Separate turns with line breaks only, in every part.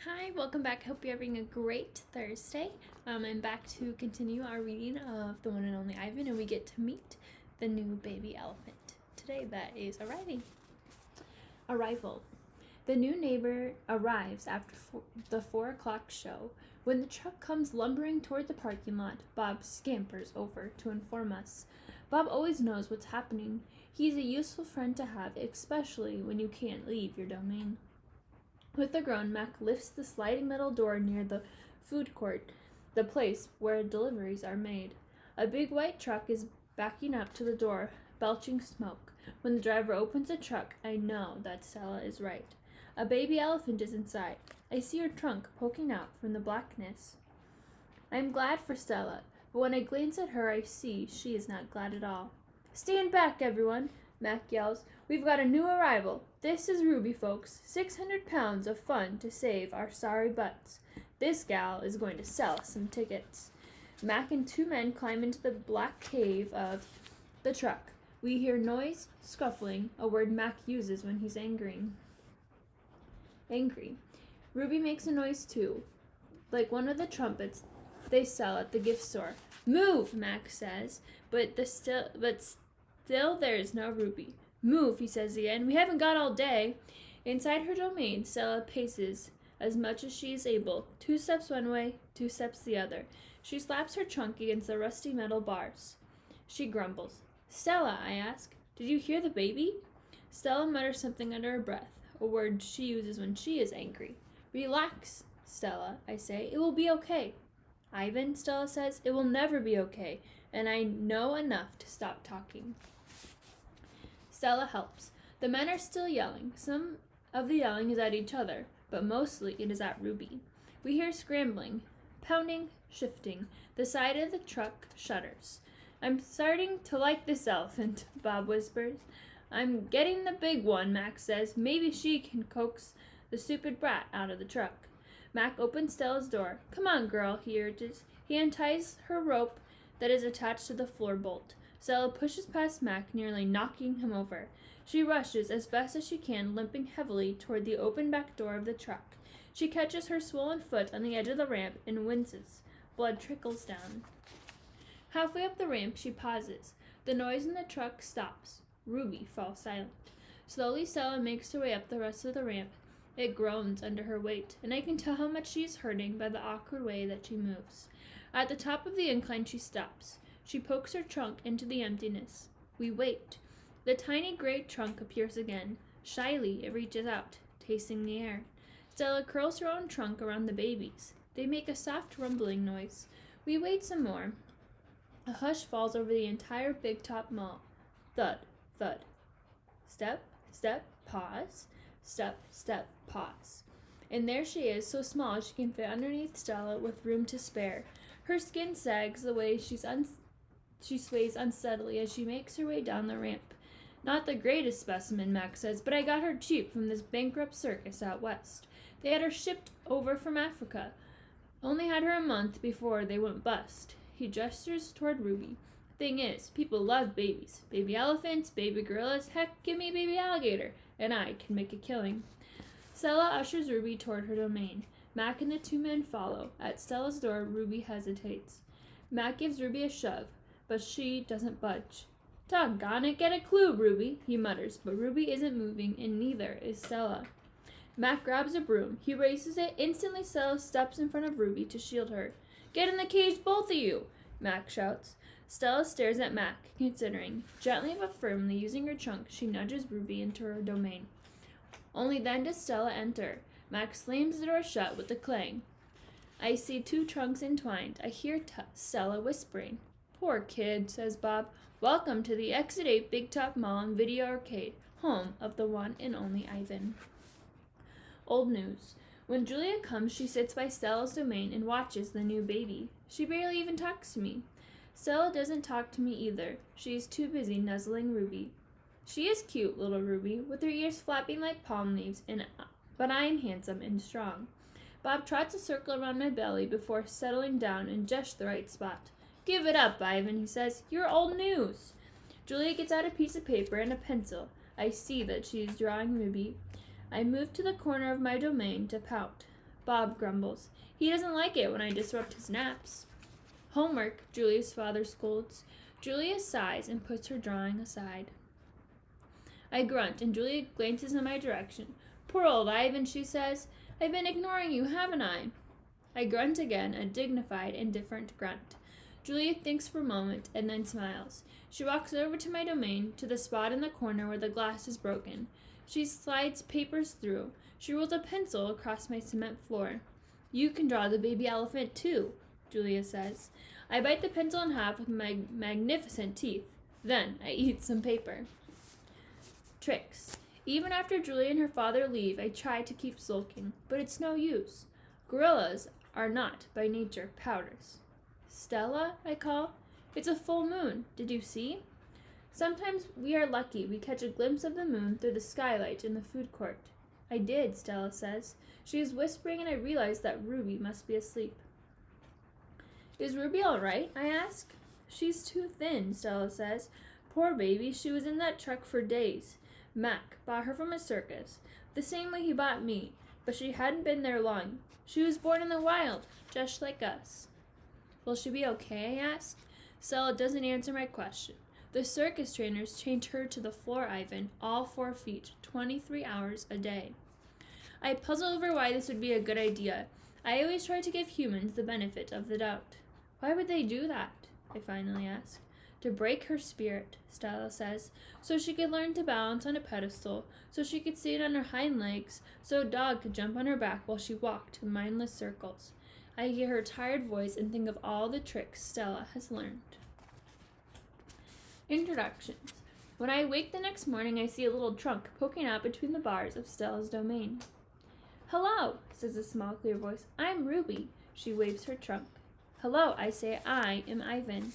Hi, welcome back. Hope you're having a great Thursday. I'm back to continue our reading of the one and only Ivan, and we get to meet the new baby elephant today that is arriving. Arrival. The new neighbor arrives after the 4 o'clock show. When the truck comes lumbering toward the parking lot, Bob scampers over to inform us. Bob always knows what's happening. He's a useful friend to have, especially when you can't leave your domain. With a groan, Mac lifts the sliding metal door near the food court, the place where deliveries are made. A big white truck is backing up to the door, belching smoke. When the driver opens the truck, I know that Stella is right. A baby elephant is inside. I see her trunk poking out from the blackness. I am glad for Stella, but when I glance at her, I see she is not glad at all. "Stand back, everyone," Mac yells. "We've got a new arrival. This is Ruby, folks. 600 pounds of fun to save our sorry butts. This gal is going to sell some tickets." Mac and 2 men climb into the black cave of the truck. We hear noise, scuffling, a word Mac uses when he's angry. Ruby makes a noise too, like one of the trumpets they sell at the gift store. "Move," Mac says, but still there is no Ruby. "Move," he says again. "We haven't got all day." Inside her domain, Stella paces as much as she is able. 2 steps one way, 2 steps the other. She slaps her trunk against the rusty metal bars. She grumbles. "Stella," I ask, "did you hear the baby?" Stella mutters something under her breath, a word she uses when she is angry. "Relax, Stella," I say. "It will be okay." "Ivan," Stella says, "it will never be okay, and I know enough to stop talking." Stella helps. The men are still yelling. Some of the yelling is at each other, but mostly it is at Ruby. We hear scrambling, pounding, shifting. The side of the truck shudders. "I'm starting to like this elephant," Bob whispers. "I'm getting the big one," Mac says. "Maybe she can coax the stupid brat out of the truck." Mac opens Stella's door. "Come on, girl," he urges. He unties her rope that is attached to the floor bolt. Stella pushes past Mac, nearly knocking him over. She rushes as best as she can, limping heavily toward the open back door of the truck. She catches her swollen foot on the edge of the ramp and winces. Blood trickles down. Halfway up the ramp, she pauses. The noise in the truck stops. Ruby falls silent. Slowly, Stella makes her way up the rest of the ramp. It groans under her weight, and I can tell how much she is hurting by the awkward way that she moves. At the top of the incline, she stops. She pokes her trunk into the emptiness. We wait. The tiny gray trunk appears again. Shyly, it reaches out, tasting the air. Stella curls her own trunk around the baby's. They make a soft rumbling noise. We wait some more. A hush falls over the entire Big Top Mall. Thud, thud. Step, step, pause. Step, step, pause. And there she is, so small she can fit underneath Stella with room to spare. Her skin sags the way she sways unsteadily as she makes her way down the ramp. "Not the greatest specimen," Mac says, "but I got her cheap from this bankrupt circus out west. They had her shipped over from Africa. Only had her a month before they went bust." He gestures toward Ruby. "Thing is, people love babies. Baby elephants, baby gorillas, heck, give me a baby alligator, and I can make a killing." Stella ushers Ruby toward her domain. Mac and the 2 men follow. At Stella's door, Ruby hesitates. Mac gives Ruby a shove, but she doesn't budge. "Doggone it, get a clue, Ruby," he mutters, but Ruby isn't moving, and neither is Stella. Mac grabs a broom. He raises it. Instantly, Stella steps in front of Ruby to shield her. "Get in the cage, both of you," Mac shouts. Stella stares at Mac, considering. Gently but firmly, using her trunk, she nudges Ruby into her domain. Only then does Stella enter. Mac slams the door shut with a clang. I see 2 trunks entwined. I hear Stella whispering. "Poor kid," says Bob. "Welcome to the Exit 8 Big Top Mall and Video Arcade, home of the one and only Ivan." Old news. When Julia comes, she sits by Stella's domain and watches the new baby. She barely even talks to me. Stella doesn't talk to me either. She is too busy nuzzling Ruby. She is cute, little Ruby, with her ears flapping like palm leaves, but I am handsome and strong. Bob trots a circle around my belly before settling down in just the right spot. "Give it up, Ivan," he says. "You're old news." Julia gets out a piece of paper and a pencil. I see that she is drawing Ruby. I move to the corner of my domain to pout. Bob grumbles. He doesn't like it when I disrupt his naps. Homework, Julia's father scolds. Julia sighs and puts her drawing aside. I grunt, and Julia glances in my direction. Poor old Ivan, she says. I've been ignoring you, haven't I? I grunt again, a dignified, indifferent grunt. Julia thinks for a moment and then smiles. She walks over to my domain, to the spot in the corner where the glass is broken. She slides papers through. She rolls a pencil across my cement floor. You can draw the baby elephant too, Julia says. I bite the pencil in half with my magnificent teeth. Then I eat some paper. Tricks. Even after Julia and her father leave, I try to keep sulking, but it's no use. Gorillas are not, by nature, powders. Stella, I call. It's a full moon. Did you see? Sometimes we are lucky. We catch a glimpse of the moon through the skylight in the food court. I did, Stella says. She is whispering, and I realize that Ruby must be asleep. Is Ruby all right? I ask. She's too thin, Stella says. Poor baby, she was in that truck for days. Mac bought her from a circus, the same way he bought me, but she hadn't been there long. She was born in the wild, just like us. Will she be okay? I ask. Stella doesn't answer my question. The circus trainers chained her to the floor, Ivan, all 4 feet, 23 hours a day. I puzzle over why this would be a good idea. I always try to give humans the benefit of the doubt. Why would they do that? I finally ask. To break her spirit, Stella says, so she could learn to balance on a pedestal, so she could stand on her hind legs, so a dog could jump on her back while she walked in mindless circles. I hear her tired voice and think of all the tricks Stella has learned. Introductions. When I wake the next morning, I see a little trunk poking out between the bars of Stella's domain. Hello, says a small, clear voice. I'm Ruby. She waves her trunk. Hello, I say. I am Ivan.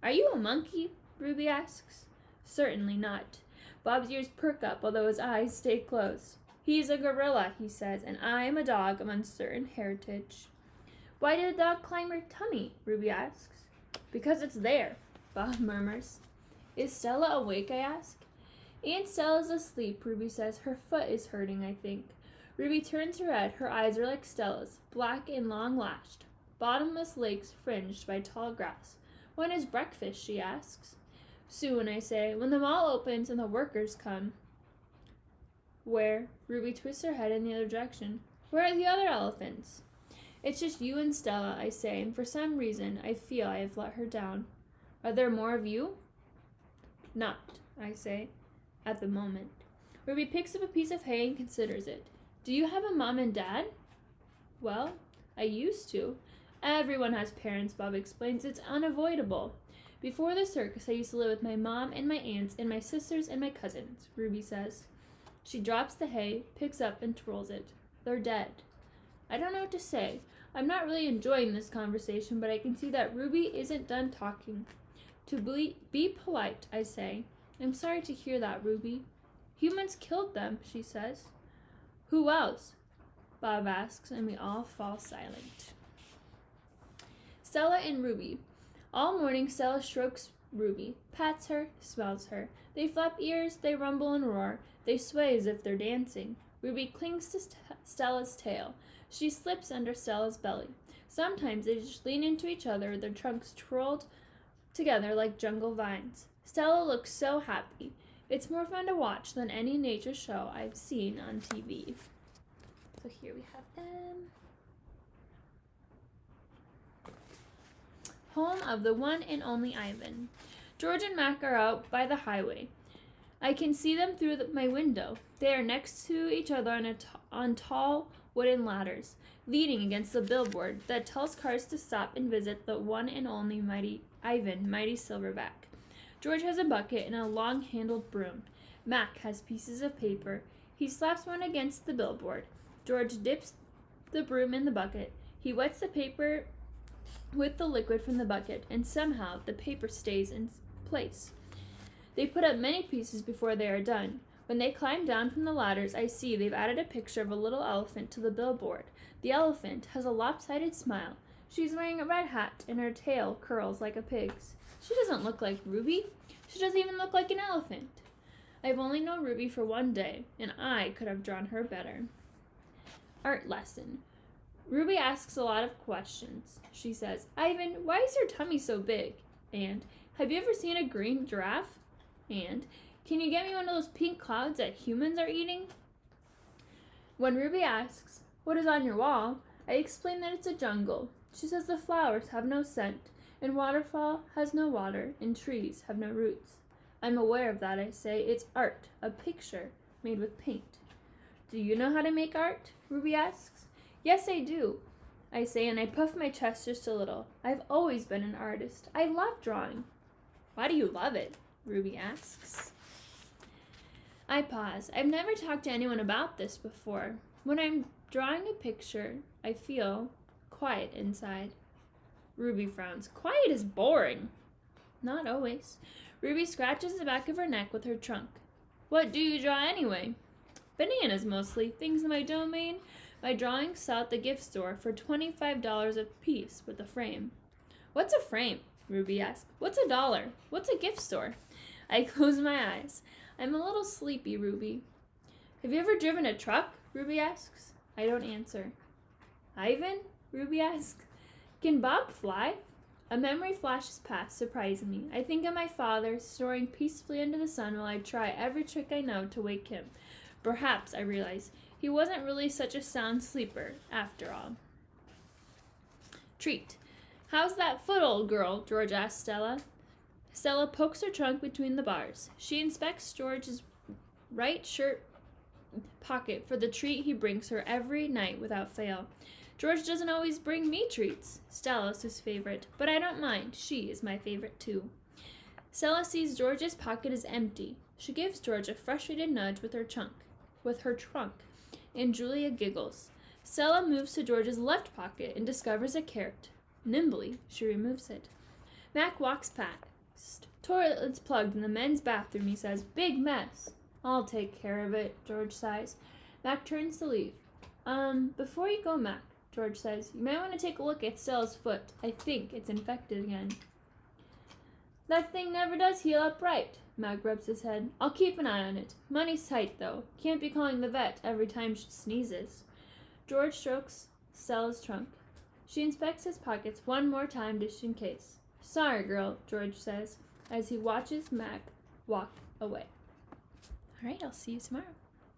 Are you a monkey? Ruby asks. Certainly not. Bob's ears perk up, although his eyes stay closed. He's a gorilla, he says, and I am a dog of uncertain heritage. Why did the dog climb your tummy? Ruby asks. Because it's there, Bob murmurs. Is Stella awake? I ask. Aunt Stella's asleep, Ruby says. Her foot is hurting, I think. Ruby turns her head. Her eyes are like Stella's, black and long-lashed, bottomless lakes fringed by tall grass. When is breakfast? She asks. Soon, I say, when the mall opens and the workers come. Where? Ruby twists her head in the other direction. Where are the other elephants? It's just you and Stella, I say, and for some reason I feel I have let her down. Are there more of you? Not, I say, at the moment. Ruby picks up a piece of hay and considers it. Do you have a mom and dad? Well, I used to. Everyone has parents, Bob explains. It's unavoidable. Before the circus, I used to live with my mom and my aunts and my sisters and my cousins, Ruby says. She drops the hay, picks up and twirls it. They're dead. I don't know what to say. I'm not really enjoying this conversation, but I can see that Ruby isn't done talking. To be polite, I say. I'm sorry to hear that, Ruby. Humans killed them, she says. Who else? Bob asks, and we all fall silent. Stella and Ruby. All morning, Stella strokes Ruby, pats her, smells her. They flap ears, they rumble and roar. They sway as if they're dancing. Ruby clings to Stella's tail. She slips under Stella's belly. Sometimes they just lean into each other, their trunks twirled together like jungle vines. Stella looks so happy. It's more fun to watch than any nature show I've seen on TV. So here we have them. Home of the one and only Ivan. George and Mac are out by the highway. I can see them through my window. They are next to each other on tall wooden ladders, leaning against the billboard that tells cars to stop and visit the one and only mighty Silverback. George has a bucket and a long-handled broom. Mac has pieces of paper. He slaps one against the billboard. George dips the broom in the bucket. He wets the paper with the liquid from the bucket, and somehow the paper stays in place. They put up many pieces before they are done. When they climb down from the ladders, I see they've added a picture of a little elephant to the billboard. The elephant has a lopsided smile. She's wearing a red hat, and her tail curls like a pig's. She doesn't look like Ruby. She doesn't even look like an elephant. I've only known Ruby for one day, and I could have drawn her better. Art lesson. Ruby asks a lot of questions. She says, Ivan, why is your tummy so big? And, have you ever seen a green giraffe? And, can you get me one of those pink clouds that humans are eating? When Ruby asks, what is on your wall? I explain that it's a jungle. She says the flowers have no scent, and waterfall has no water, and trees have no roots. I'm aware of that, I say. It's art, a picture made with paint. Do you know how to make art? Ruby asks. Yes, I do, I say, and I puff my chest just a little. I've always been an artist. I love drawing. Why do you love it? Ruby asks. I pause. I've never talked to anyone about this before. When I'm drawing a picture, I feel quiet inside. Ruby frowns. Quiet is boring. Not always. Ruby scratches the back of her neck with her trunk. What do you draw anyway? Bananas mostly. Things in my domain. My drawings sell at the gift store for $25 a piece with a frame. What's a frame? Ruby asks. What's $1? What's a gift store? I close my eyes. I'm a little sleepy, Ruby. Have you ever driven a truck? Ruby asks. I don't answer. Ivan? Ruby asks. Can Bob fly? A memory flashes past, surprising me. I think of my father snoring peacefully under the sun while I try every trick I know to wake him. Perhaps, I realize, he wasn't really such a sound sleeper, after all. Treat. How's that foot, old girl? George asks Stella. Stella pokes her trunk between the bars. She inspects George's right shirt pocket for the treat he brings her every night without fail. George doesn't always bring me treats. Stella's his favorite, but I don't mind. She is my favorite too. Stella sees George's pocket is empty. She gives George a frustrated nudge with her trunk, and Julia giggles. Stella moves to George's left pocket and discovers a carrot. Nimbly, she removes it. Mac walks past. Toilet's plugged in the men's bathroom, he says. Big mess. I'll take care of it, George sighs. Mac turns to leave. Before you go, Mac, George says, you might want to take a look at Stella's foot. I think it's infected again. That thing never does heal up right, Mac rubs his head. I'll keep an eye on it. Money's tight, though. Can't be calling the vet every time she sneezes. George strokes Stella's trunk. She inspects his pockets one more time just in case. Sorry, girl, George says, as he watches Mac walk away. All right, I'll see you tomorrow.